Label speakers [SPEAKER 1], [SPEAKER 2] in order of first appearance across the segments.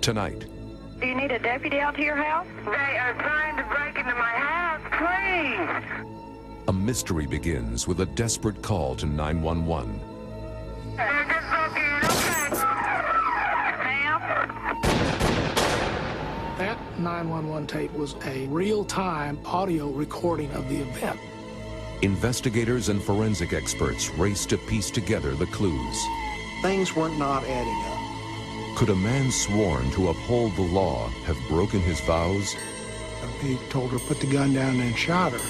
[SPEAKER 1] Tonight.
[SPEAKER 2] Do you need a deputy out to your house? They are trying to break into my house, please.
[SPEAKER 1] A mystery begins with a desperate call to 911.
[SPEAKER 2] They're just looking, okay. Ma'am?
[SPEAKER 3] That 911 tape was a real-time audio recording of the event.
[SPEAKER 1] Investigators and forensic experts race to piece together the clues.
[SPEAKER 4] Things were not adding up.
[SPEAKER 1] Could a man sworn to uphold the law have broken his vows?
[SPEAKER 5] He told her to put the gun down and shot her.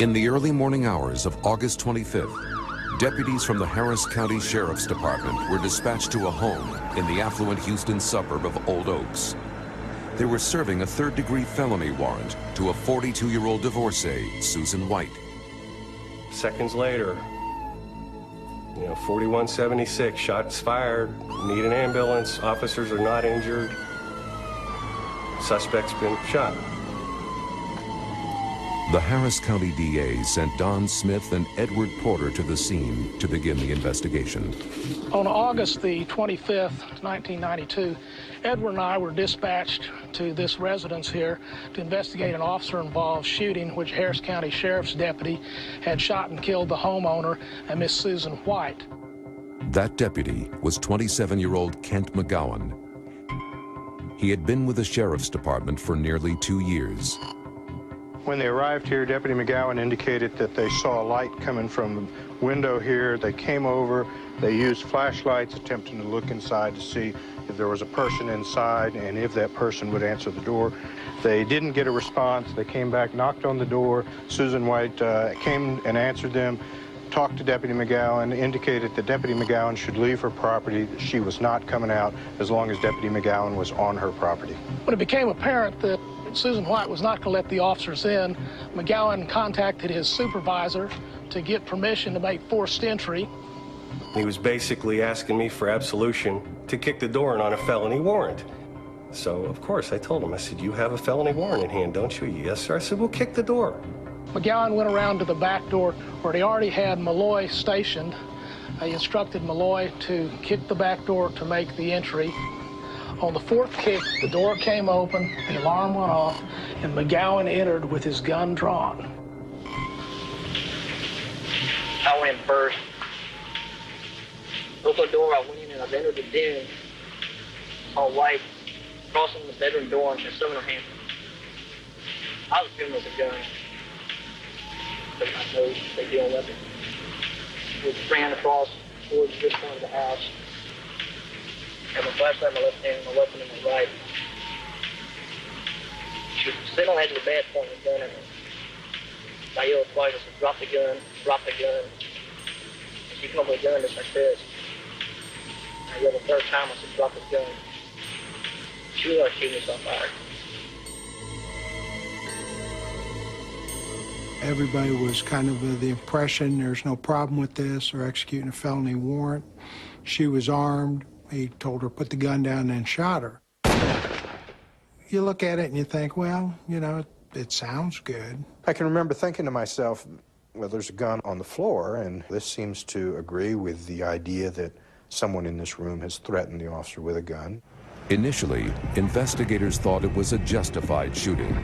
[SPEAKER 1] In the early morning hours of August 25th, deputies from the Harris County Sheriff's Department were dispatched to a home in the affluent Houston suburb of Old Oaks. They were serving a third-degree felony warrant to a 42-year-old divorcee, Susan White.
[SPEAKER 6] Seconds later, 4176, shots fired, need an ambulance, officers are not injured, suspect's been shot.
[SPEAKER 1] The Harris County DA sent Don Smith and Edward Porter to the scene to begin the investigation.
[SPEAKER 3] On August the 25th, 1992, Edward and I were dispatched to this residence here to investigate an officer-involved shooting which Harris County Sheriff's deputy had shot and killed the homeowner, Miss Susan White.
[SPEAKER 1] That deputy was 27-year-old Kent McGowan. He had been with the Sheriff's Department for nearly 2 years.
[SPEAKER 7] When they arrived here, Deputy McGowan indicated that they saw a light coming from the window here. They came over, they used flashlights, attempting to look inside to see if there was a person inside and if that person would answer the door. They didn't get a response. They came back, knocked on the door. Susan White came and answered them, talked to Deputy McGowan, indicated that Deputy McGowan should leave her property. She was not coming out as long as Deputy McGowan was on her property.
[SPEAKER 3] When it became apparent that Susan White was not going to let the officers in, McGowan contacted his supervisor to get permission to make forced entry.
[SPEAKER 6] He was basically asking me for absolution to kick the door in on a felony warrant. So, of course, I told him, I said, you have a felony warrant in hand, don't you? Yes, sir. I said, well, kick the door.
[SPEAKER 3] McGowan went around to the back door where they already had Malloy stationed. He instructed Malloy to kick the back door to make the entry. On the fourth kick, the door came open, the alarm went off, and McGowan entered with his gun drawn.
[SPEAKER 8] I went in first. Opened the door, I went in and I entered the den. Saw White crossing the bedroom door and shoving her hand. I was giving with a gun. But I know they deal with it. We ran across towards this point of the house. Had my flashlight in my left hand, my weapon in my right. She was sitting on the edge of the bed pointing the gun at me. I yelled twice, I said, drop the gun, drop the gun. And she came up with a gun just like this. I yelled the third time, I said, drop the gun. She was like shooting us on fire.
[SPEAKER 5] Everybody was kind of the impression there's no problem with this or executing a felony warrant. She was armed. He told her to put the gun down and shot her. You look at it and you think, well, it sounds good.
[SPEAKER 7] I can remember thinking to myself, well, there's a gun on the floor, and this seems to agree with the idea that someone in this room has threatened the officer with a gun.
[SPEAKER 1] Initially, investigators thought it was a justified shooting,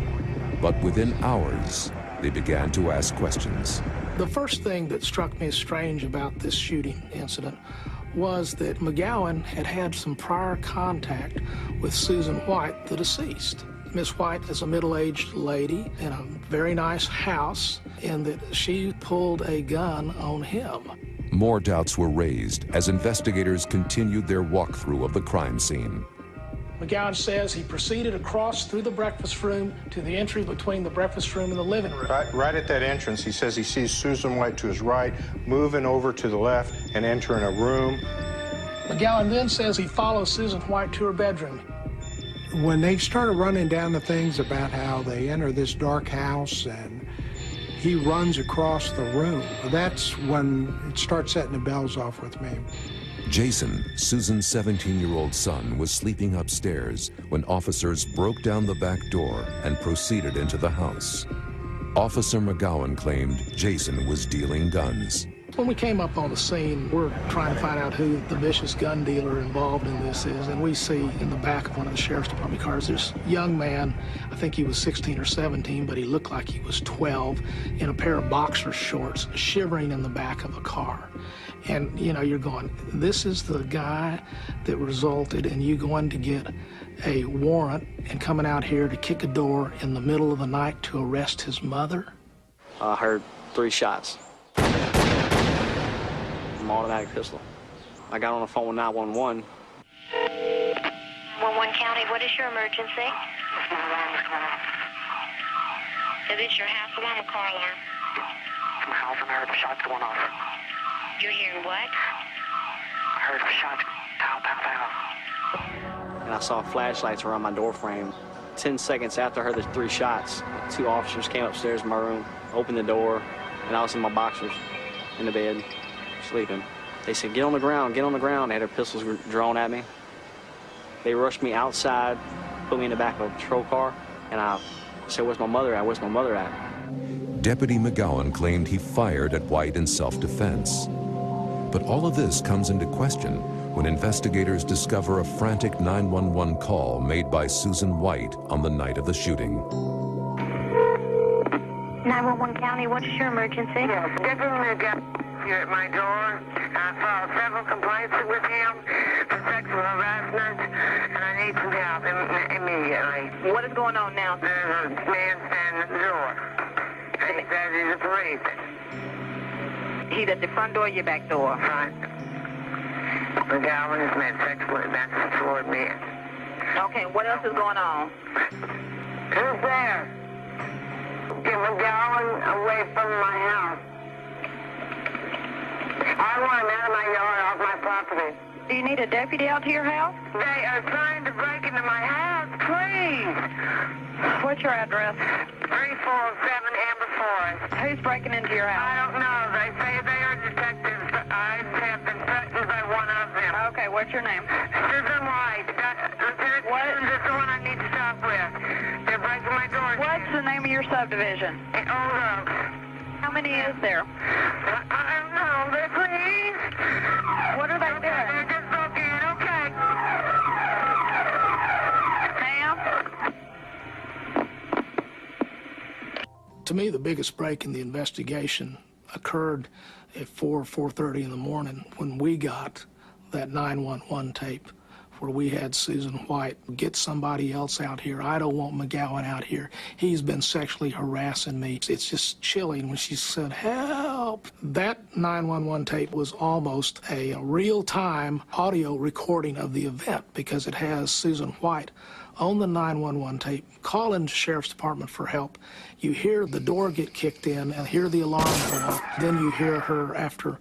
[SPEAKER 1] but within hours, they began to ask questions.
[SPEAKER 3] The first thing that struck me as strange about this shooting incident was that McGowan had had some prior contact with Susan White, the deceased. Miss White is a middle-aged lady in a very nice house, and that she pulled a gun on him.
[SPEAKER 1] More doubts were raised as investigators continued their walkthrough of the crime scene.
[SPEAKER 3] McGowan says he proceeded across through the breakfast room to the entry between the breakfast room and the living room.
[SPEAKER 7] Right at that entrance, he says he sees Susan White to his right, moving over to the left and entering a room.
[SPEAKER 3] McGowan then says he follows Susan White to her bedroom.
[SPEAKER 5] When they started running down the things about how they enter this dark house and he runs across the room, that's when it starts setting the bells off with me.
[SPEAKER 1] Jason, Susan's 17-year-old son, was sleeping upstairs when officers broke down the back door and proceeded into the house. Officer McGowan claimed Jason was dealing guns.
[SPEAKER 3] When we came up on the scene, we're trying to find out who the vicious gun dealer involved in this is, and we see in the back of one of the sheriff's department cars this young man, I think he was 16 or 17, but he looked like he was 12, in a pair of boxer shorts, shivering in the back of a car. And, you know, you're going, this is the guy that resulted in you going to get a warrant and coming out here to kick a door in the middle of the night to arrest his mother?
[SPEAKER 9] I heard 3 shots. An automatic pistol. I got on the phone with 911.
[SPEAKER 10] 11 County, what is your emergency? Is this your house alarm or car alarm?
[SPEAKER 11] It's my house and I heard the shots going off.
[SPEAKER 10] You're hearing what?
[SPEAKER 11] I heard the shots, pow, pow, pow.
[SPEAKER 9] And I saw flashlights around my door frame. 10 seconds after I heard the 3 shots, 2 officers came upstairs in my room, opened the door, and I was in my boxers in the bed, sleeping. They said, get on the ground, get on the ground. They had their pistols drawn at me. They rushed me outside, put me in the back of a patrol car, and I said, where's my mother at? Where's my mother at?
[SPEAKER 1] Deputy McGowan claimed he fired at White in self-defense. But all of this comes into question when investigators discover a frantic 911 call made by Susan White on the night of the shooting.
[SPEAKER 10] 911 County, what is your emergency?
[SPEAKER 2] Yes, Deputy McGowan here at my door. I filed several complaints with him for sexual harassment, and I need some help immediately.
[SPEAKER 12] What is going on now?
[SPEAKER 2] There's a man standing at the door. And he says he's a policeman.
[SPEAKER 12] He's at the front door or your back door?
[SPEAKER 2] Right. McGowan has made sexual advances toward me.
[SPEAKER 12] Okay, what else is going on?
[SPEAKER 2] Who's there? Get McGowan away from my house. I want him out of my yard, off my property.
[SPEAKER 12] Do you need a deputy out to your house?
[SPEAKER 2] They are trying to break into my house, please.
[SPEAKER 12] What's your address?
[SPEAKER 2] 347 Amber Forest.
[SPEAKER 12] Who's breaking into your house?
[SPEAKER 2] I don't know. They say they are detectives, but I have been threatened by one of them.
[SPEAKER 12] Okay, what's your name?
[SPEAKER 2] Susan White. Lieutenant
[SPEAKER 12] What?
[SPEAKER 2] Susan is the one I need to talk with. They're breaking my door.
[SPEAKER 12] What's the name of your subdivision?
[SPEAKER 2] Old Oak.
[SPEAKER 12] How many is there?
[SPEAKER 2] I don't know. They please.
[SPEAKER 12] What are they doing?
[SPEAKER 2] They're just broken in. Okay.
[SPEAKER 12] Ma'am?
[SPEAKER 3] To me, the biggest break in the investigation occurred at 4:30 in the morning when we got that 911 tape where we had Susan White, get somebody else out here. I don't want McGowan out here. He's been sexually harassing me. It's just chilling when she said, help. That 911 tape was almost a real-time audio recording of the event because it has Susan White on the 911 tape, calling the sheriff's department for help. You hear the door get kicked in and hear the alarm go off. Then you hear her, after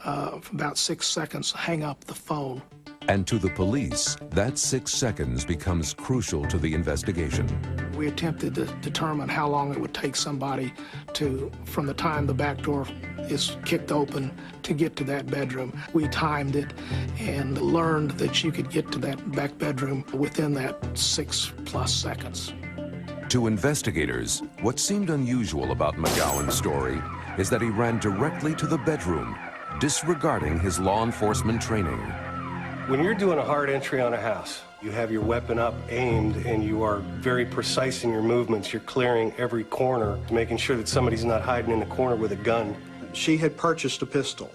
[SPEAKER 3] about 6 seconds, hang up the phone.
[SPEAKER 1] And to the police, that 6 seconds becomes crucial to the investigation.
[SPEAKER 3] We attempted to determine how long it would take somebody to, from the time the back door is kicked open, to get to that bedroom. We timed it and learned that you could get to that back bedroom within that 6+ seconds.
[SPEAKER 1] To investigators, what seemed unusual about McGowan's story is that he ran directly to the bedroom, disregarding his law enforcement training.
[SPEAKER 6] When you're doing a hard entry on a house, you have your weapon up, aimed, and you are very precise in your movements. You're clearing every corner, making sure that somebody's not hiding in the corner with a gun.
[SPEAKER 4] She had purchased a pistol,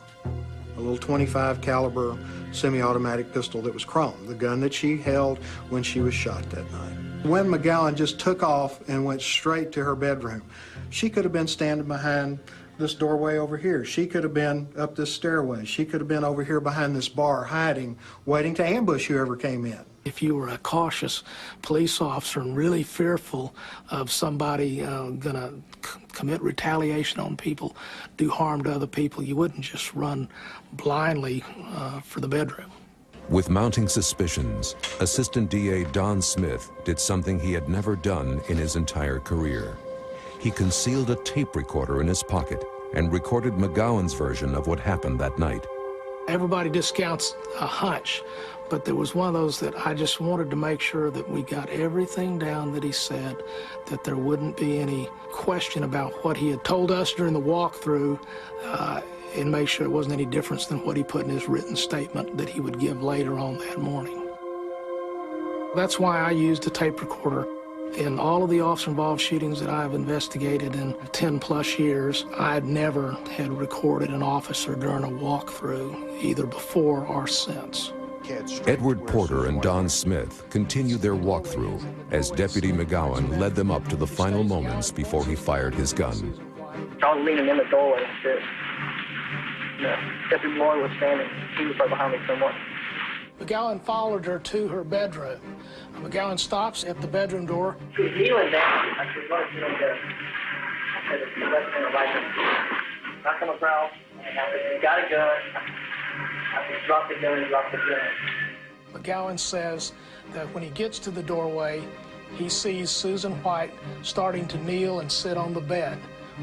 [SPEAKER 4] a little .25 caliber semi-automatic pistol that was chrome, the gun that she held when she was shot that night. When McGowan just took off and went straight to her bedroom, she could have been standing behind this doorway over here. She could have been up this stairway. She could have been over here behind this bar, hiding, waiting to ambush whoever came in.
[SPEAKER 3] If you were a cautious police officer and really fearful of somebody going to commit retaliation on people, do harm to other people, you wouldn't just run blindly for the bedroom.
[SPEAKER 1] With mounting suspicions, Assistant DA Don Smith did something he had never done in his entire career. He concealed a tape recorder in his pocket and recorded McGowan's version of what happened that night.
[SPEAKER 3] Everybody discounts a hunch, but there was one of those that I just wanted to make sure that we got everything down that he said, that there wouldn't be any question about what he had told us during the walkthrough, and make sure it wasn't any difference than what he put in his written statement that he would give later on that morning. That's why I used a tape recorder. In all of the officer-involved shootings that I've investigated in 10-plus years, I never had recorded an officer during a walkthrough, either before or since.
[SPEAKER 1] Edward Porter and Don Smith continued their walkthrough as Deputy McGowan led them up to the final moments before he fired his gun.
[SPEAKER 8] I was leaning in the doorway like this. Deputy Moore was standing. He was right behind me somewhat.
[SPEAKER 3] McGowan followed her to her bedroom. McGowan stops at the bedroom door.
[SPEAKER 8] She was kneeling down. I said, what is doing there? I said, it's the left hand or right hand. Knock on the brow. And I said, you got a gun. I said, drop the gun, drop the gun.
[SPEAKER 3] McGowan says that when he gets to the doorway, he sees Susan White starting to kneel and sit on the bed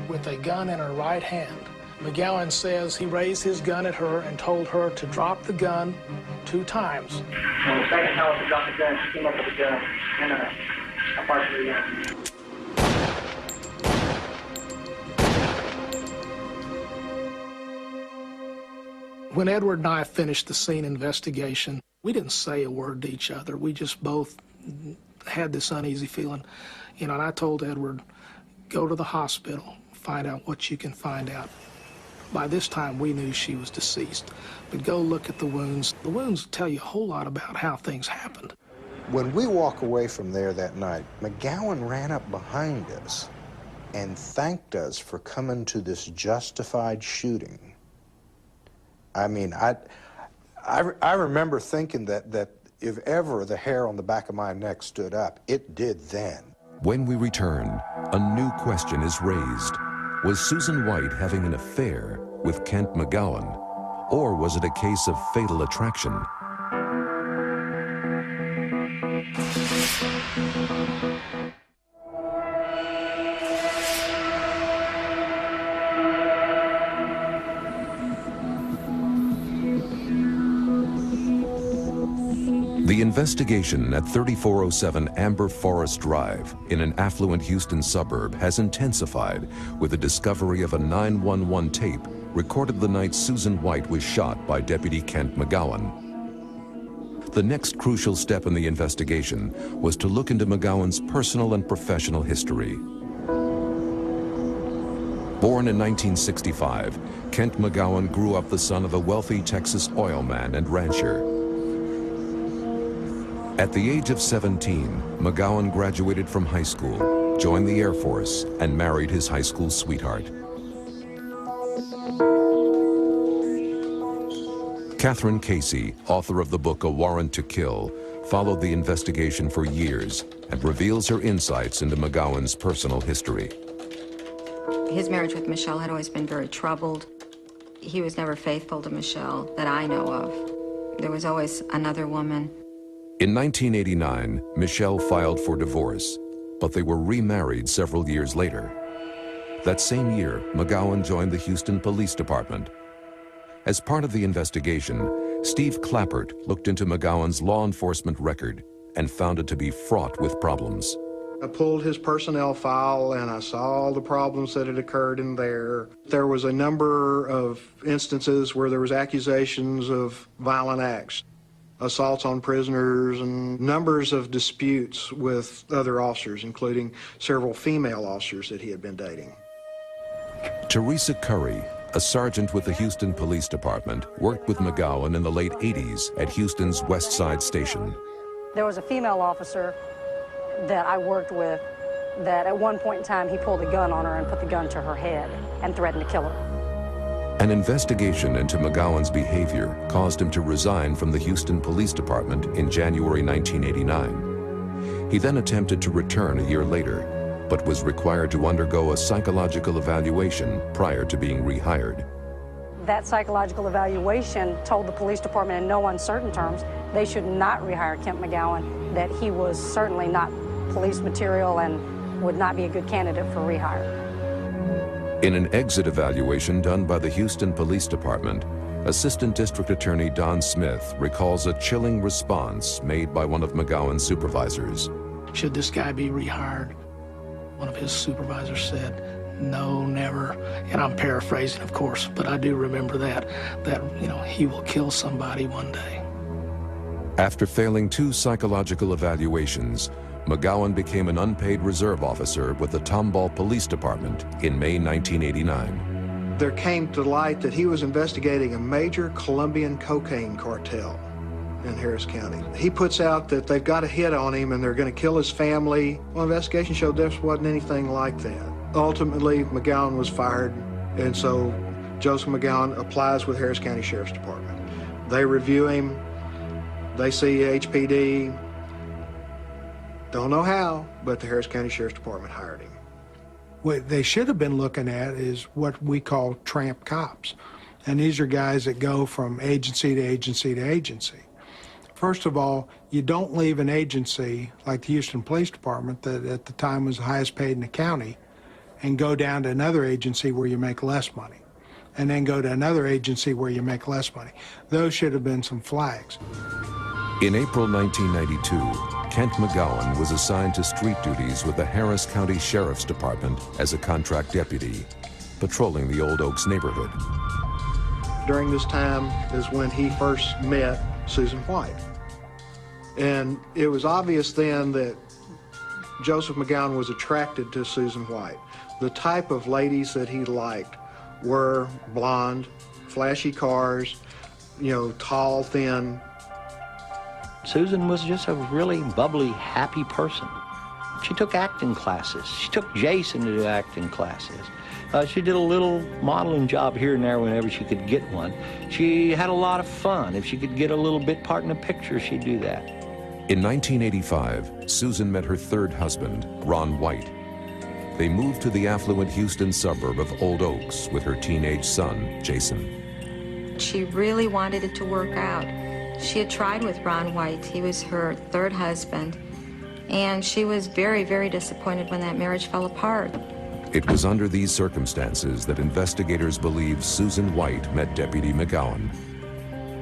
[SPEAKER 3] with a gun in her right hand. McGowan says he raised his gun at her and told her to drop the gun 2 times.
[SPEAKER 8] And the second time I dropped the gun, she came up with the gun and I fired the gun.
[SPEAKER 3] When Edward and I finished the scene investigation, we didn't say a word to each other. We just both had this uneasy feeling. You know, and I told Edward, go to the hospital, find out what you can find out. By this time, we knew she was deceased, but go look at the wounds. The wounds tell you a whole lot about how things happened.
[SPEAKER 13] When we walk away from there that night, McGowan ran up behind us and thanked us for coming to this justified shooting. I mean, I remember thinking that if ever the hair on the back of my neck stood up, it did then.
[SPEAKER 1] When we return, a new question is raised. Was Susan White having an affair with Kent McGowan, or was it a case of fatal attraction? The investigation at 3407 Amber Forest Drive in an affluent Houston suburb has intensified with the discovery of a 911 tape recorded the night Susan White was shot by Deputy Kent McGowan. The next crucial step in the investigation was to look into McGowan's personal and professional history. Born in 1965, Kent McGowan grew up the son of a wealthy Texas oil man and rancher. At the age of 17, McGowan graduated from high school, joined the Air Force, and married his high school sweetheart. Catherine Casey, author of the book A Warrant to Kill, followed the investigation for years and reveals her insights into McGowan's personal history.
[SPEAKER 14] His marriage with Michelle had always been very troubled. He was never faithful to Michelle that I know of. There was always another woman.
[SPEAKER 1] In 1989, Michelle filed for divorce, but they were remarried several years later. That same year, McGowan joined the Houston Police Department. As part of the investigation, Steve Clappert looked into McGowan's law enforcement record and found it to be fraught with problems.
[SPEAKER 4] I pulled his personnel file and I saw all the problems that had occurred in there. There was a number of instances where there was accusations of violent acts, assaults on prisoners, and numbers of disputes with other officers, including several female officers that he had been dating.
[SPEAKER 1] Teresa Curry, a sergeant with the Houston Police Department, worked with McGowan in the late 80s at Houston's West Side Station.
[SPEAKER 15] There was a female officer that I worked with that at one point in time he pulled a gun on her and put the gun to her head and threatened to kill her.
[SPEAKER 1] An investigation into McGowan's behavior caused him to resign from the Houston Police Department in January 1989. He then attempted to return a year later, but was required to undergo a psychological evaluation prior to being rehired.
[SPEAKER 15] That psychological evaluation told the police department in no uncertain terms they should not rehire Kent McGowan, that he was certainly not police material and would not be a good candidate for rehire.
[SPEAKER 1] In an exit evaluation done by the Houston Police Department, Assistant District Attorney Don Smith recalls a chilling response made by one of McGowan's supervisors.
[SPEAKER 3] Should this guy be rehired? One of his supervisors said, no, never. And I'm paraphrasing, of course, but I do remember that he will kill somebody one day.
[SPEAKER 1] After failing 2 psychological evaluations, McGowan became an unpaid reserve officer with the Tomball Police Department in May 1989.
[SPEAKER 4] There came to light that he was investigating a major Colombian cocaine cartel in Harris County. He puts out that they've got a hit on him and they're going to kill his family. Well, investigation showed there wasn't anything like that. Ultimately, McGowan was fired, and so Joseph McGowan applies with Harris County Sheriff's Department. They review him, they see HPD, don't know how, but the Harris County Sheriff's Department hired him.
[SPEAKER 5] What they should have been looking at is what we call tramp cops. And these are guys that go from agency to agency to agency. First of all, you don't leave an agency like the Houston Police Department that at the time was the highest paid in the county and go down to another agency where you make less money, and then go to another agency where you make less money. Those should have been some flags.
[SPEAKER 1] In April 1992, Kent McGowan was assigned to street duties with the Harris County Sheriff's Department as a contract deputy, patrolling the Old Oaks neighborhood.
[SPEAKER 4] During this time is when he first met Susan White. And it was obvious then that Joseph McGowan was attracted to Susan White. The type of ladies that he liked were blonde, flashy cars, tall, thin.
[SPEAKER 16] Susan was just a really bubbly, happy person. She took acting classes. She took Jason to do acting classes. She did a little modeling job here and there whenever she could get one. She had a lot of fun. If she could get a little bit part in a picture, she'd do that.
[SPEAKER 1] In 1985, Susan met her third husband, Ron White. They moved to the affluent Houston suburb of Old Oaks with her teenage son, Jason.
[SPEAKER 14] She really wanted it to work out. She had tried with Ron White. He was her third husband. And she was very, very disappointed when that marriage fell apart.
[SPEAKER 1] It was under these circumstances that investigators believe Susan White met Deputy McGowan.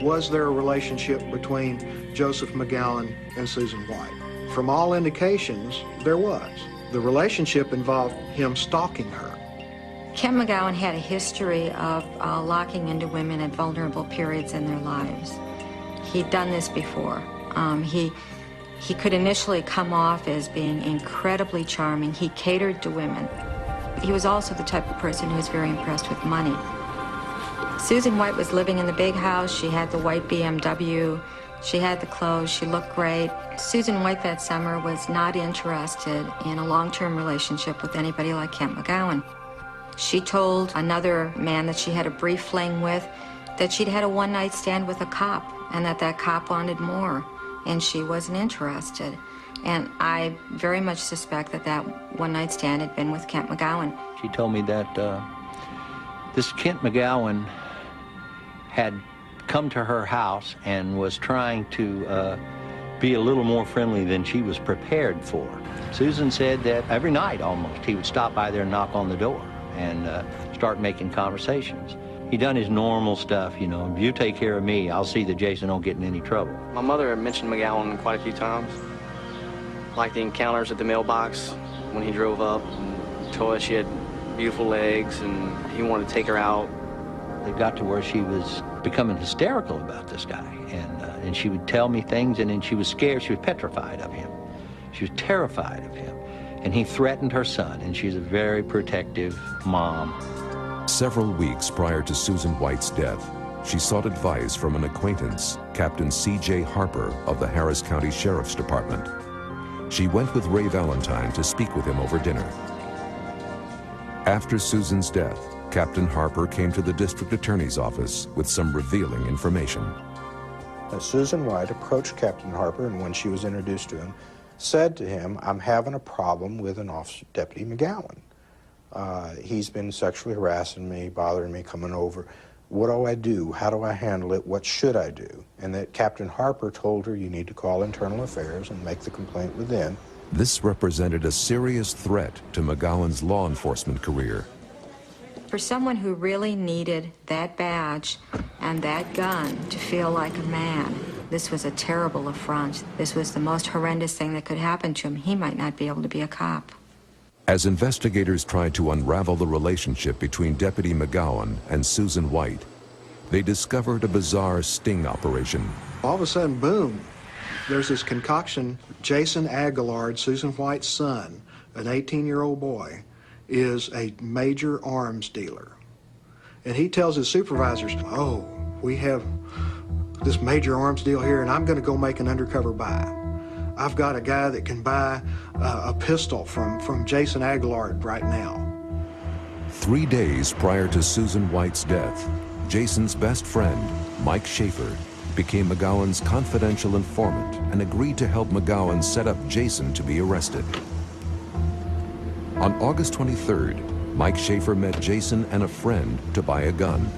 [SPEAKER 4] Was there a relationship between Joseph McGowan and Susan White? From all indications, there was. The relationship involved him stalking her.
[SPEAKER 14] Kent McGowan had a history of locking into women at vulnerable periods in their lives. He'd done this before. He could initially come off as being incredibly charming. He catered to women. He was also the type of person who was very impressed with money. Susan White was living in the big house. She had the white BMW. She had the clothes. She looked great. Susan White that summer was not interested in a long-term relationship with anybody like Kent McGowan. She told another man that she had a brief fling with that she'd had a one-night stand with a cop and that cop wanted more, and she wasn't interested. And I very much suspect that one-night stand had been with Kent McGowan.
[SPEAKER 16] She told me that this Kent McGowan had come to her house and was trying to be a little more friendly than she was prepared for. Susan said that every night almost he would stop by there and knock on the door and start making conversations. He done his normal stuff, if you take care of me, I'll see that Jason don't get in any trouble.
[SPEAKER 9] My mother had mentioned McGowan quite a few times, like the encounters at the mailbox when he drove up and told us she had beautiful legs and he wanted to take her out.
[SPEAKER 16] It got to where she was becoming hysterical about this guy, and she would tell me things, and then she was scared. She was petrified of him. She was terrified of him, and he threatened her son, and she's a very protective mom.
[SPEAKER 1] Several weeks prior to Susan White's death, she sought advice from an acquaintance, Captain C.J. Harper of the Harris County Sheriff's Department. She went with Ray Valentine to speak with him over dinner. After Susan's death, Captain Harper came to the district attorney's office with some revealing information.
[SPEAKER 13] Susan White approached Captain Harper, and when she was introduced to him, said to him, "I'm having a problem with an officer, Deputy McGowan. He's been sexually harassing me, bothering me, coming over. What do I do? How do I handle it? What should I do?" And that Captain Harper told her, "You need to call Internal Affairs and make the complaint within."
[SPEAKER 1] This represented a serious threat to McGowan's law enforcement career.
[SPEAKER 14] For someone who really needed that badge and that gun to feel like a man, this was a terrible affront. This was the most horrendous thing that could happen to him. He might not be able to be a cop.
[SPEAKER 1] As investigators tried to unravel the relationship between Deputy McGowan and Susan White, they discovered a bizarre sting operation.
[SPEAKER 4] All of a sudden, boom, there's this concoction. Jason Aguillard, Susan White's son, an 18-year-old boy, is a major arms dealer. And he tells his supervisors, "Oh, we have this major arms deal here, and I'm going to go make an undercover buy. I've got a guy that can buy a pistol from Jason Aguillard right now."
[SPEAKER 1] 3 days prior to Susan White's death, Jason's best friend, Mike Schaefer, became McGowan's confidential informant and agreed to help McGowan set up Jason to be arrested. On August 23rd, Mike Schaefer met Jason and a friend to buy a gun.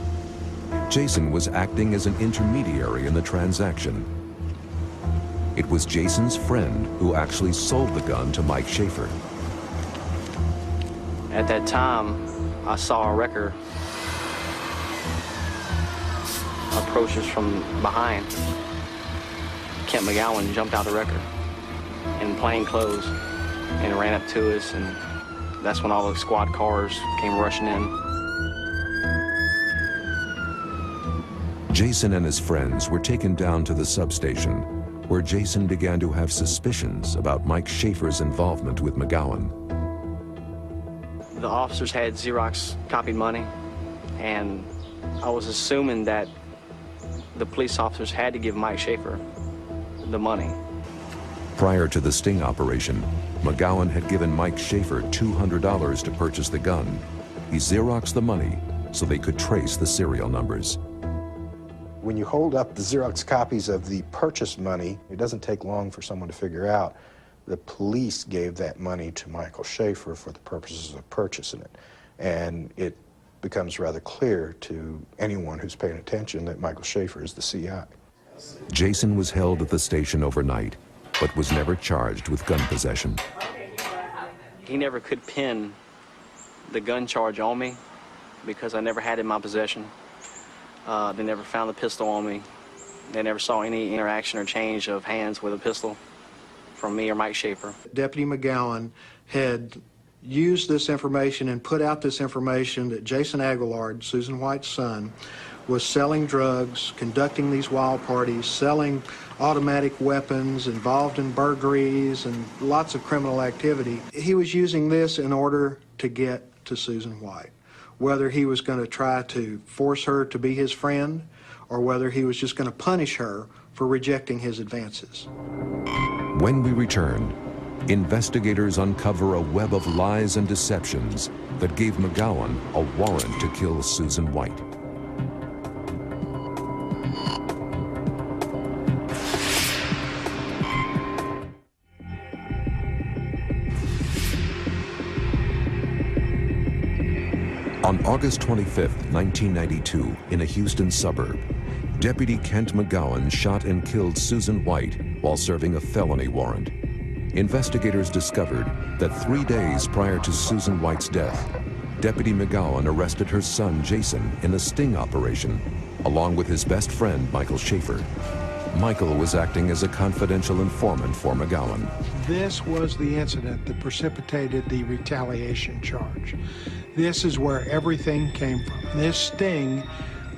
[SPEAKER 1] Jason was acting as an intermediary in the transaction. It was Jason's friend who actually sold the gun to Mike Schaefer.
[SPEAKER 9] At that time, I saw a wrecker approach us from behind. Kent McGowan jumped out the wrecker in plain clothes and ran up to us, and that's when all the squad cars came rushing in.
[SPEAKER 1] Jason and his friends were taken down to the substation, where Jason began to have suspicions about Mike Schaefer's involvement with McGowan.
[SPEAKER 9] The officers had Xerox copied money, and I was assuming that the police officers had to give Mike Schaefer the money.
[SPEAKER 1] Prior to the sting operation, McGowan had given Mike Schaefer $200 to purchase the gun. He Xeroxed the money so they could trace the serial numbers.
[SPEAKER 13] When you hold up the Xerox copies of the purchase money, it doesn't take long for someone to figure out the police gave that money to Michael Schaefer for the purposes of purchasing it. And it becomes rather clear to anyone who's paying attention that Michael Schaefer is the CI.
[SPEAKER 1] Jason was held at the station overnight, but was never charged with gun possession.
[SPEAKER 9] He never could pin the gun charge on me because I never had it in my possession. They never found the pistol on me. They never saw any interaction or change of hands with a pistol from me or Mike Schaefer.
[SPEAKER 4] Deputy McGowan had used this information and put out this information that Jason Aguillard, Susan White's son, was selling drugs, conducting these wild parties, selling automatic weapons, involved in burglaries and lots of criminal activity. He was using this in order to get to Susan White. Whether he was going to try to force her to be his friend or whether he was just going to punish her for rejecting his advances.
[SPEAKER 1] When we return, investigators uncover a web of lies and deceptions that gave McGowan a warrant to kill Susan White. On August 25th, 1992, in a Houston suburb, Deputy Kent McGowan shot and killed Susan White while serving a felony warrant. Investigators discovered that 3 days prior to Susan White's death, Deputy McGowan arrested her son, Jason, in a sting operation, along with his best friend, Michael Schaefer. Michael was acting as a confidential informant for McGowan.
[SPEAKER 5] This was the incident that precipitated the retaliation charge. This is where everything came from. This sting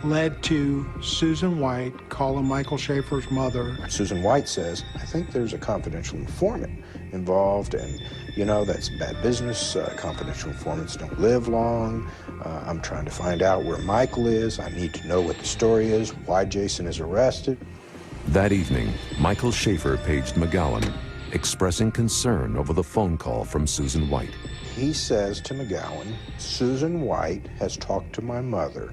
[SPEAKER 5] led to Susan White calling Michael Schaefer's mother.
[SPEAKER 13] Susan White says, "I think there's a confidential informant involved, and you know, that's bad business. Confidential informants don't live long. I'm trying to find out where Michael is. I need to know what the story is, why Jason is arrested."
[SPEAKER 1] That evening, Michael Schaefer paged McGowan, expressing concern over the phone call from Susan White.
[SPEAKER 13] he says to McGowan, Susan White has talked to my mother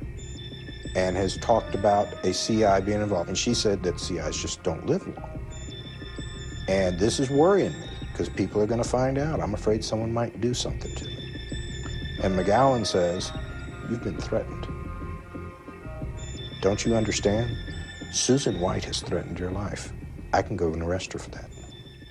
[SPEAKER 13] and has talked about a CI being involved. And she said that CIs just don't live long. And this is worrying me because people are going to find out. I'm afraid someone might do something to me. And McGowan says, you've been threatened. Don't you understand? Susan White has threatened your life. I can go and arrest her for that.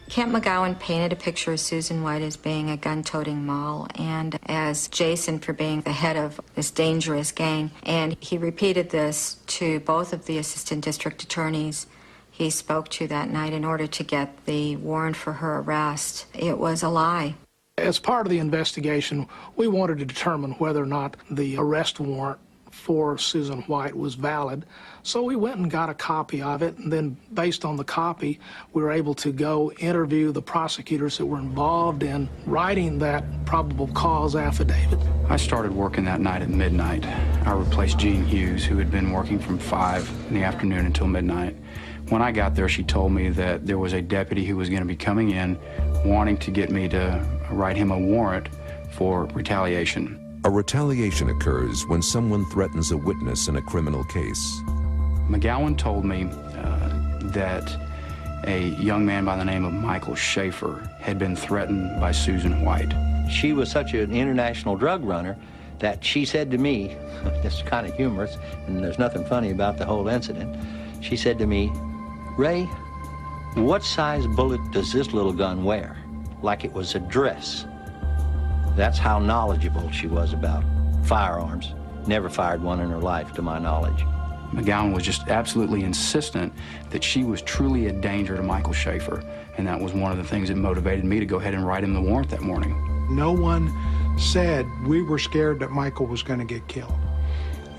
[SPEAKER 14] Kent McGowan painted a picture of Susan White as being a gun-toting moll and as Jason for being the head of this dangerous gang. And he repeated this to both of the assistant district attorneys he spoke to that night in order to get the warrant for her arrest. It was a lie.
[SPEAKER 3] As part of the investigation, we wanted to determine whether or not the arrest warrant for Susan White was valid. So we went and got a copy of it, and then based on the copy, we were able to go interview the prosecutors that were involved in writing that probable cause affidavit.
[SPEAKER 17] I started working that night at midnight. I replaced Jean Hughes, who had been working from 5 in the afternoon until midnight. When I got there, she told me that there was a deputy who was going to be coming in wanting to get me to write him a warrant for retaliation.
[SPEAKER 1] A retaliation occurs when someone threatens a witness in a criminal case.
[SPEAKER 17] McGowan told me that a young man by the name of Michael Schaefer had been threatened by Susan White.
[SPEAKER 16] She was such an international drug runner that she said to me, this is kind of humorous, and there's nothing funny about the whole incident, she said to me, Ray, what size bullet does this little gun wear? Like it was a dress. That's how knowledgeable she was about firearms. Never fired one in her life, to my knowledge.
[SPEAKER 17] McGowan was just absolutely insistent that she was truly a danger to Michael Schaefer, and that was one of the things that motivated me to go ahead and write him the warrant that morning.
[SPEAKER 5] No one said we were scared that Michael was going to get killed.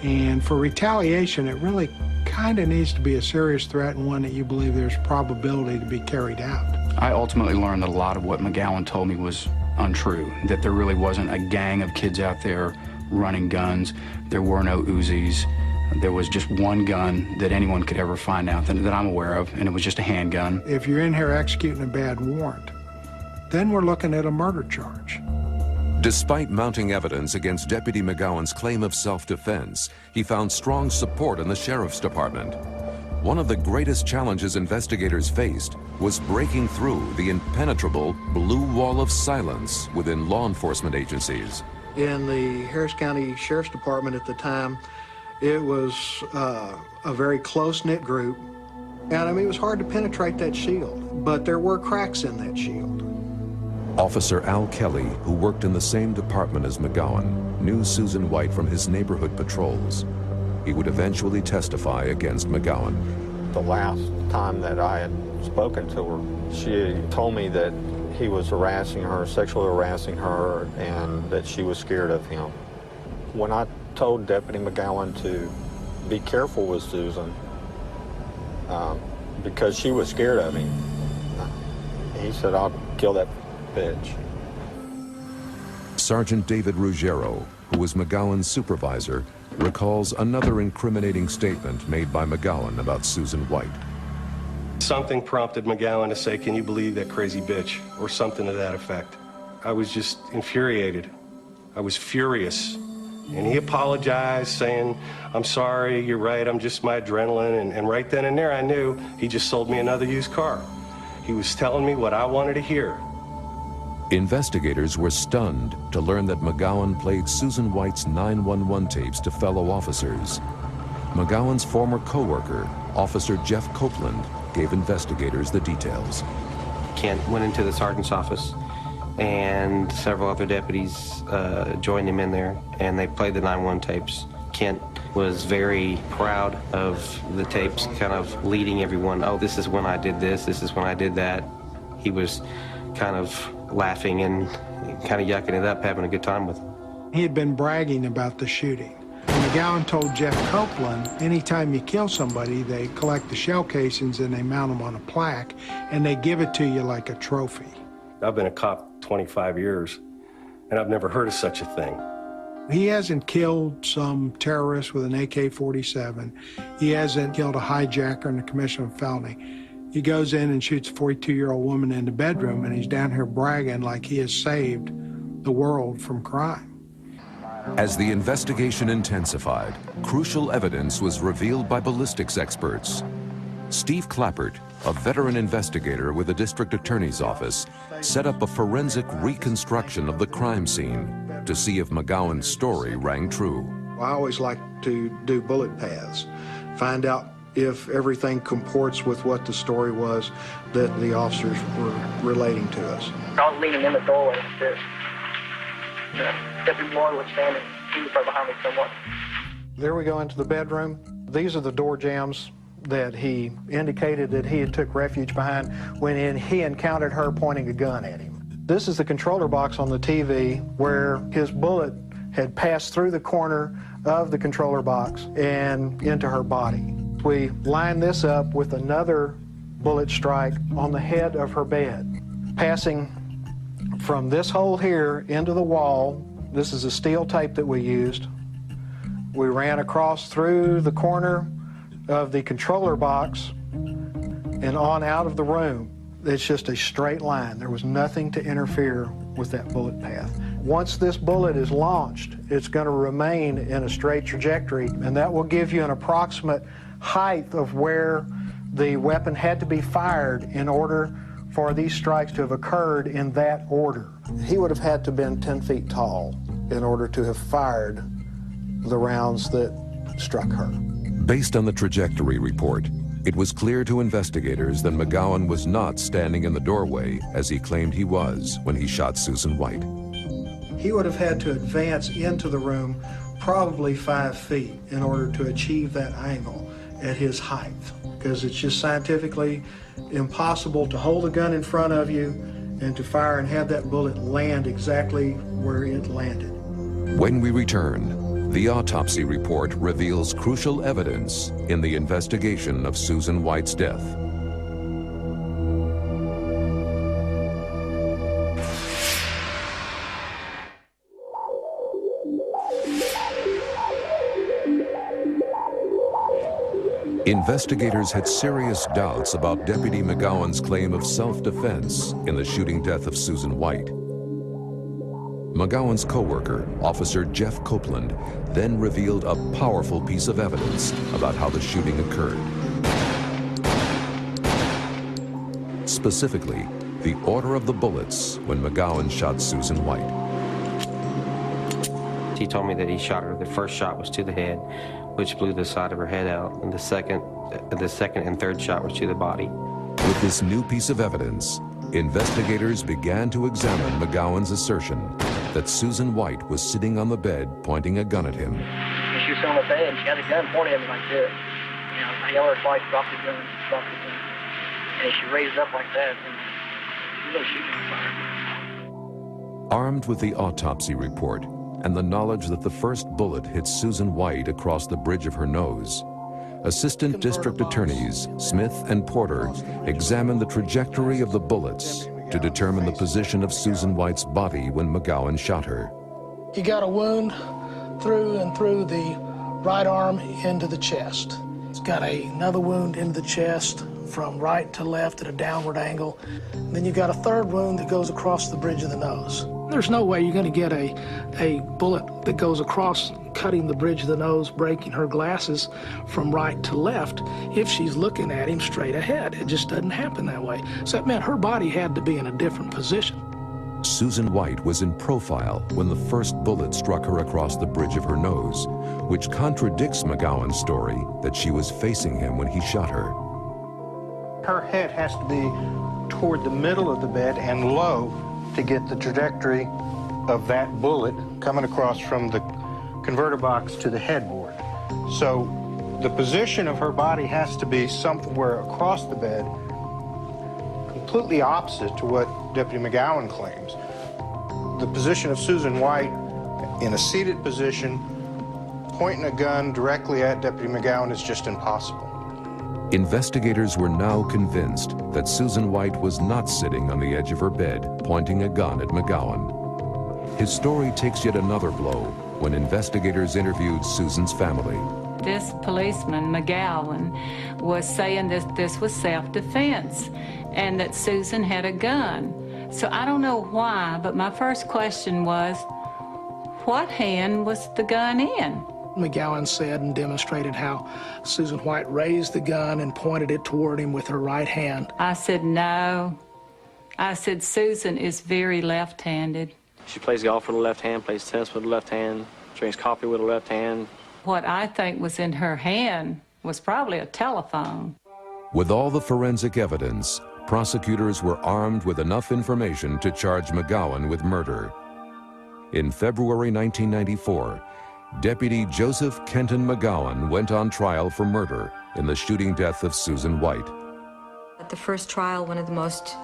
[SPEAKER 5] And for retaliation, it really kind of needs to be a serious threat and one that you believe there's probability to be carried out.
[SPEAKER 17] I ultimately learned that a lot of what McGowan told me was untrue, that there really wasn't a gang of kids out there running guns. There were no Uzis. There was just one gun that anyone could ever find out that I'm aware of, and it was just a handgun.
[SPEAKER 5] If you're in here executing a bad warrant, then we're looking at a murder charge.
[SPEAKER 1] Despite mounting evidence against Deputy McGowan's claim of self-defense, he found strong support in the Sheriff's Department. One of the greatest challenges investigators faced was breaking through the impenetrable blue wall of silence within law enforcement agencies.
[SPEAKER 4] In the Harris County Sheriff's Department at the time, it was a very close-knit group. And I mean, it was hard to penetrate that shield, but there were cracks in that shield.
[SPEAKER 1] Officer Al Kelly, who worked in the same department as McGowan, knew Susan White from his neighborhood patrols. He would eventually testify against McGowan.
[SPEAKER 18] The last time that I had spoken to her, she told me that he was harassing her, sexually harassing her, and that she was scared of him. When I told Deputy McGowan to be careful with Susan, because she was scared of him, he said, I'll kill that bitch.
[SPEAKER 1] Sergeant David Ruggiero, who was McGowan's supervisor, recalls another incriminating statement made by McGowan about Susan White.
[SPEAKER 6] Something prompted McGowan to say, can you believe that crazy bitch? Or something to that effect. I was just infuriated. I was furious. And he apologized, saying, I'm sorry, you're right, I'm just my adrenaline. And right then and there, I knew he just sold me another used car. He was telling me what I wanted to hear.
[SPEAKER 1] Investigators were stunned to learn that McGowan played Susan White's 911 tapes to fellow officers. McGowan's former co-worker, Officer Jeff Copeland, gave investigators the details.
[SPEAKER 19] Kent went into the sergeant's office, and several other deputies joined him in there, and they played the 911 tapes. Kent was very proud of the tapes, kind of leading everyone, oh, this is when I did this is when I did that. He was kind of laughing and kind of yucking it up, having a good time with him.
[SPEAKER 5] He had been bragging about the shooting. And McGowan told Jeff Copeland, anytime you kill somebody, they collect the shell casings and they mount them on a plaque, and they give it to you like a trophy.
[SPEAKER 6] I've been a cop 25 years, and I've never heard of such a thing.
[SPEAKER 5] He hasn't killed some terrorist with an AK-47. He hasn't killed a hijacker in the commission of a felony. He goes in and shoots a 42-year-old woman in the bedroom, and he's down here bragging like he has saved the world from crime.
[SPEAKER 1] As the investigation intensified, crucial evidence was revealed by ballistics experts. Steve Clappert, a veteran investigator with the district attorney's office, set up a forensic reconstruction of the crime scene to see if McGowan's story rang true.
[SPEAKER 4] I always like to do bullet paths, find out if everything comports with what the story was that the officers were relating to us.
[SPEAKER 8] I was leaning in the doorway like this. Deputy Moore was standing. He was right behind me somewhat.
[SPEAKER 4] There we go into the bedroom. These are the door jambs that he indicated that he had took refuge behind when he encountered her pointing a gun at him. This is the controller box on the TV where his bullet had passed through the corner of the controller box and into her body. We lined this up with another bullet strike on the head of her bed, passing from this hole here into the wall. This is a steel tape that we used. We ran across through the corner of the controller box and on out of the room. It's just a straight line. There was nothing to interfere with that bullet path. Once this bullet is launched, it's going to remain in a straight trajectory, and that will give you an approximate height of where the weapon had to be fired in order for these strikes to have occurred in that order. He would have had to have been 10 feet tall in order to have fired the rounds that struck her.
[SPEAKER 1] Based on the trajectory report, it was clear to investigators that McGowan was not standing in the doorway as he claimed he was when he shot Susan White.
[SPEAKER 4] He would have had to advance into the room probably 5 feet in order to achieve that angle at his height, because it's just scientifically impossible to hold a gun in front of you and to fire and have that bullet land exactly where it landed.
[SPEAKER 1] When we return, the autopsy report reveals crucial evidence in the investigation of Susan White's death. Investigators had serious doubts about Deputy McGowan's claim of self-defense in the shooting death of Susan White. McGowan's co-worker, Officer Jeff Copeland, then revealed a powerful piece of evidence about how the shooting occurred. Specifically, the order of the bullets when McGowan shot Susan White.
[SPEAKER 19] He told me that he shot her. The first shot was to the head, which blew the side of her head out, and the second and third shot was to the body.
[SPEAKER 1] With this new piece of evidence, investigators began to examine McGowan's assertion that Susan White was sitting on the bed pointing a gun at him.
[SPEAKER 8] She was on the bed, and she had a gun pointing at me like this. You know, I yelled her twice, drop the gun, drop the gun. And she raised up like that, and she was shooting fire.
[SPEAKER 1] Armed with the autopsy report and the knowledge that the first bullet hit Susan White across the bridge of her nose, Assistant District Attorneys Smith and Porter examined the trajectory of the bullets to determine the position of Susan White's body when McGowan shot her.
[SPEAKER 3] He got a wound through and through the right arm into the chest. He's got another wound into the chest from right to left at a downward angle. And then you've got a third wound that goes across the bridge of the nose. There's no way you're going to get a bullet that goes across, cutting the bridge of the nose, breaking her glasses from right to left if she's looking at him straight ahead. It just doesn't happen that way. So that meant her body had to be in a different position.
[SPEAKER 1] Susan White was in profile when the first bullet struck her across the bridge of her nose, which contradicts McGowan's story that she was facing him when he shot her.
[SPEAKER 7] Her head has to be toward the middle of the bed and low to get the trajectory of that bullet coming across from the converter box to the headboard. So the position of her body has to be somewhere across the bed, completely opposite to what Deputy McGowan claims. The position of Susan White in a seated position, pointing a gun directly at Deputy McGowan is just impossible.
[SPEAKER 1] Investigators were now convinced that Susan White was not sitting on the edge of her bed, pointing a gun at McGowan. His story takes yet another blow when investigators interviewed Susan's family.
[SPEAKER 20] This policeman, McGowan, was saying that this was self-defense and that Susan had a gun. So I don't know why, but my first question was, what hand was the gun in?
[SPEAKER 3] McGowan said and demonstrated how Susan White raised the gun and pointed it toward him with her right hand.
[SPEAKER 20] I said, no. I said, Susan is very left-handed.
[SPEAKER 9] She plays golf with the left hand, plays tennis with the left hand, drinks coffee with the left hand.
[SPEAKER 20] What I think was in her hand was probably a telephone.
[SPEAKER 1] With all the forensic evidence, prosecutors were armed with enough information to charge McGowan with murder. In February 1994, Deputy Joseph Kenton McGowan went on trial for murder in the shooting death of Susan White.
[SPEAKER 14] At the first trial, one of the most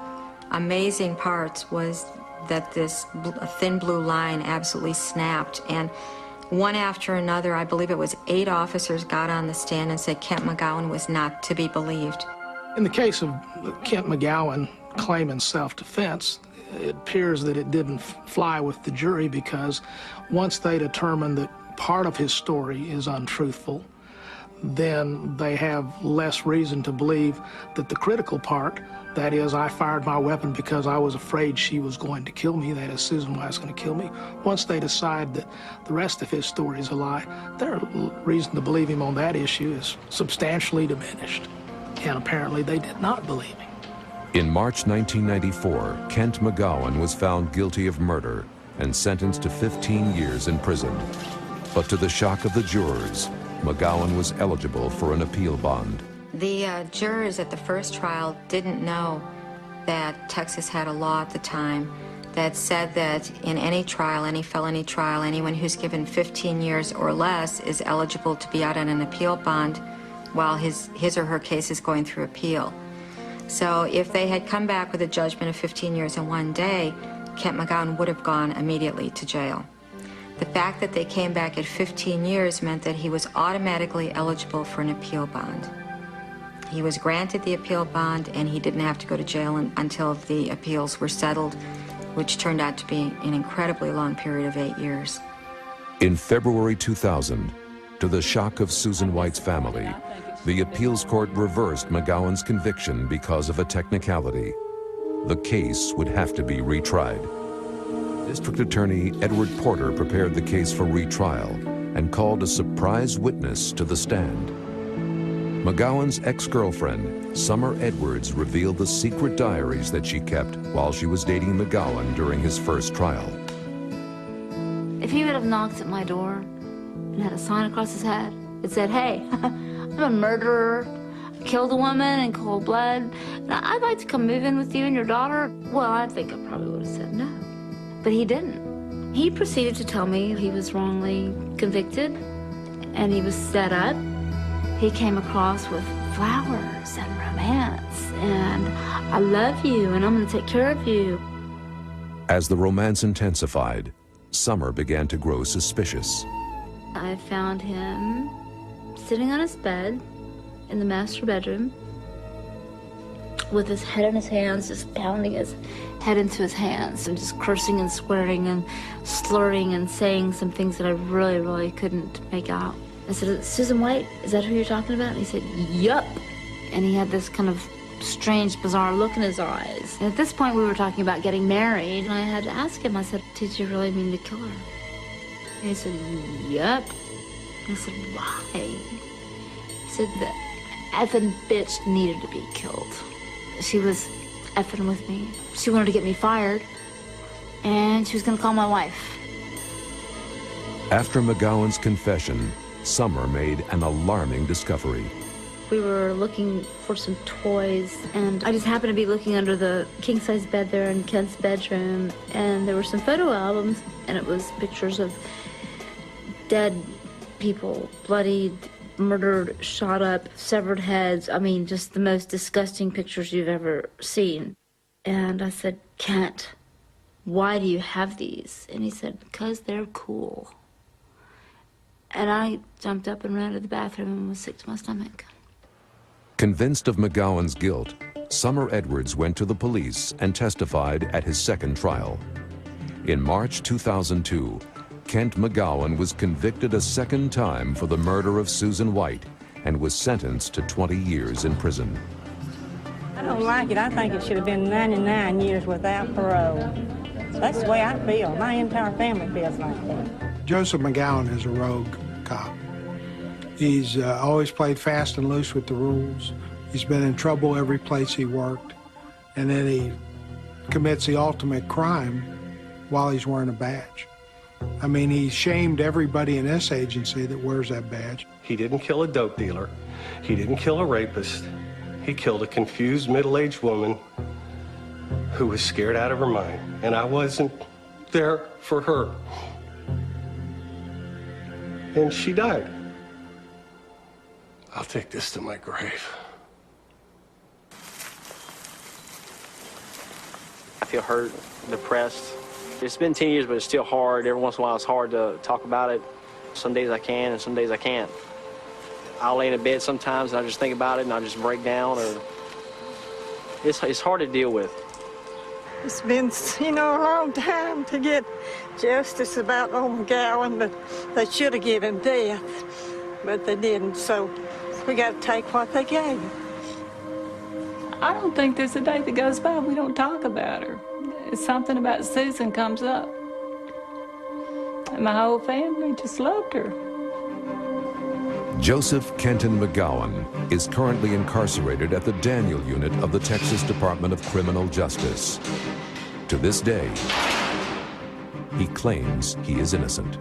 [SPEAKER 14] amazing parts was that this thin blue line absolutely snapped, and one after another, I believe it was 8 officers got on the stand and said Kent McGowan was not to be believed.
[SPEAKER 3] In the case of Kent McGowan claiming self-defense, it appears that it didn't fly with the jury, because once they determined that part of his story is untruthful, then they have less reason to believe that the critical part, that is, I fired my weapon because I was afraid she was going to kill me, that is, Susan White was going to kill me. Once they decide that the rest of his story is a lie, their reason to believe him on that issue is substantially diminished. And apparently they did not believe him.
[SPEAKER 1] In March 1994, Kent McGowan was found guilty of murder and sentenced to 15 years in prison. But to the shock of the jurors, McGowan was eligible for an appeal bond.
[SPEAKER 14] The jurors at the first trial didn't know that Texas had a law at the time that said that in any trial, any felony trial, anyone who's given 15 years or less is eligible to be out on an appeal bond while his or her case is going through appeal. So if they had come back with a judgment of 15 years and 1 day, Kent McGowan would have gone immediately to jail. The fact that they came back at 15 years meant that he was automatically eligible for an appeal bond. He was granted the appeal bond, and he didn't have to go to jail until the appeals were settled, which turned out to be an incredibly long period of 8 years.
[SPEAKER 1] In February 2000, to the shock of Susan White's family, the appeals court reversed McGowan's conviction because of a technicality. The case would have to be retried. District Attorney Edward Porter prepared the case for retrial and called a surprise witness to the stand. McGowan's ex-girlfriend, Summer Edwards, revealed the secret diaries that she kept while she was dating McGowan during his first trial.
[SPEAKER 21] If he would have knocked at my door and had a sign across his head that said, "Hey, I'm a murderer, I killed a woman in cold blood, and I'd like to come move in with you and your daughter," well, I think I probably would have said no. But he didn't. He proceeded to tell me he was wrongly convicted and he was set up. He came across with flowers and romance and "I love you and I'm going to take care of you."
[SPEAKER 1] As the romance intensified, Summer began to grow suspicious.
[SPEAKER 21] I found him sitting on his bed in the master bedroom with his head in his hands, just pounding his head into his hands and just cursing and swearing and slurring and saying some things that I really, really couldn't make out. I said, "Susan White, is that who you're talking about?" And he said, "Yup." And he had this kind of strange, bizarre look in his eyes. And at this point, we were talking about getting married, and I had to ask him, I said, "Did you really mean to kill her?" And he said, "Yup." I said, "Why?" He said, "The effing bitch needed to be killed. She was effing with me. She wanted to get me fired, and she was gonna call my wife."
[SPEAKER 1] After McGowan's confession, Summer made an alarming discovery.
[SPEAKER 21] We were looking for some toys, and I just happened to be looking under the king-size bed there in Kent's bedroom, and there were some photo albums, and it was pictures of dead people, bloodied, murdered, shot up, severed heads. I mean, just the most disgusting pictures you've ever seen. And I said, "Kent, why do you have these?" And he said, "Because they're cool." And I jumped up and ran to the bathroom and was sick to my stomach.
[SPEAKER 1] Convinced of McGowan's guilt, Summer Edwards went to the police and testified at his second trial. In March 2002, Kent McGowan was convicted a second time for the murder of Susan White and was sentenced to 20 years in prison.
[SPEAKER 11] don't like it. I think it should have been 99 years without parole. That's the way I feel. My entire family feels like that.
[SPEAKER 5] Joseph McGowan is a rogue cop. He's always played fast and loose with the rules. He's been in trouble every place he worked. And then he commits the ultimate crime while he's wearing a badge. I mean, he shamed everybody in this agency that wears that badge.
[SPEAKER 6] He didn't kill a dope dealer. He didn't kill a rapist. He killed a confused middle-aged woman who was scared out of her mind. And I wasn't there for her. And she died. I'll take this to my grave.
[SPEAKER 9] I feel hurt, depressed. It's been 10 years, but it's still hard. Every once in a while, it's hard to talk about it. Some days I can, and some days I can't. I'll lay in bed sometimes, and I just think about it, and I just break down. Or it's hard to deal with.
[SPEAKER 22] It's been, a long time to get justice about old McGowan, but they should have given him death, but they didn't. So we got to take what they gave.
[SPEAKER 20] I don't think there's a day that goes by we don't talk about her. Something about Susan comes up. And my whole family just loved her.
[SPEAKER 1] Joseph Kenton McGowan is currently incarcerated at the Daniel Unit of the Texas Department of Criminal Justice. To this day, he claims he is innocent.